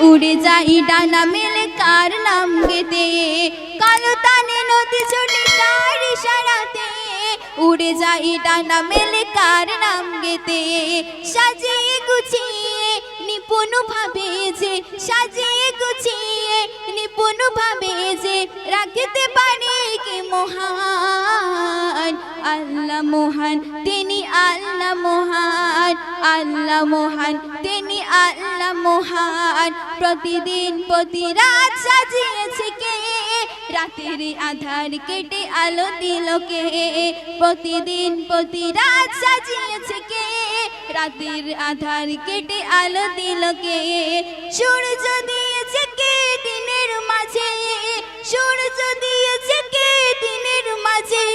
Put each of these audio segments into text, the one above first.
উড়ে যাই ডানা মেলে কার নাম গেতে, কালো তানে নদী ছোটে তার ইশারাতে, উড়ে যাই ডানা মেলে কার নাম গেতে। সাজিয়ে গুছিয়ে নিপুণ ভাবে যে, সাজিয়ে গুছিয়ে নিপুণ ভাবে যে রাখতে পারে কে মহান, আল্লাহ মহান তিনি আল্লাহ মহান, আল্লাহ মহান তিনি আল্লাহ মহান। প্রতিদিন প্রতি রাত সাজিয়েছে কে, রাতের আধার কেটে আলো দিল কে, প্রতিদিন প্রতি রাত সাজিয়েছে কে, রাতের আধার কেটে আলো দিল কে। সূর্য দিয়েছে কে দিনের মাঝে, সূর্য দিয়েছে কে দিনের মাঝে,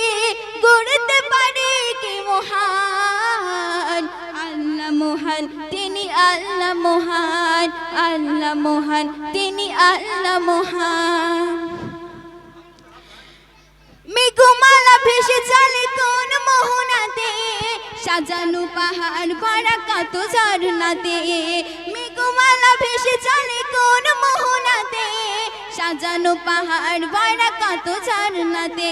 গড়তে পারে কে মহান, আল্লাহ মহান তিনি আল্লাহ মহান, আল্লাহ মহান তিনি আল্লাহ মহান। মেঘমালা ভেসে চলে কোন মোহনাতে, সাজানো পাহাড় ভরা কত ঝরনাতে, মেঘমালা ভেসে চলে কোন মোহনাতে, সাজানো পাহাড় ভরা কত ঝরনাতে।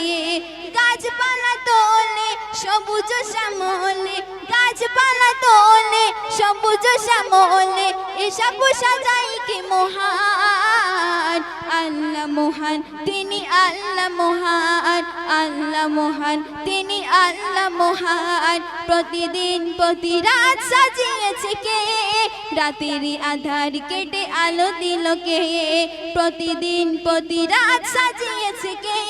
গাছপালা তোলে সবুজ শ্যামলে, গাছপালা তোলে সবুজ শ্যামলে, এসব সাজাই কে মহান, আল্লাহ মহান তিনি আল্লাহ মহান, আল্লাহ মহান তিনি আল্লাহ মহান। প্রতিদিন প্রতি রাত সাজিয়েছে কে, রাতের আধার কেটে আলো দিল কে, প্রতিদিন প্রতি রাত সাজিয়েছে কে,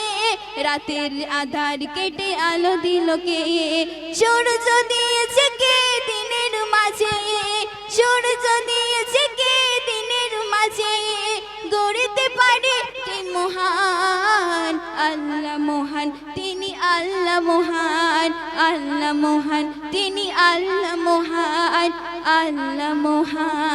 রাতের আধার কেটে আলো দিল কে। সূর্য দিয়েছে কে দিনের মাঝে, সূর্য দিয়েছে কে দিনের মাঝে, গড়তে পারে কে মহান, আল্লাহ মহান তিনি আল্লাহ মহান, আল্লাহ মহান তিনি আল্লাহ মহান, আল্লাহ মহান।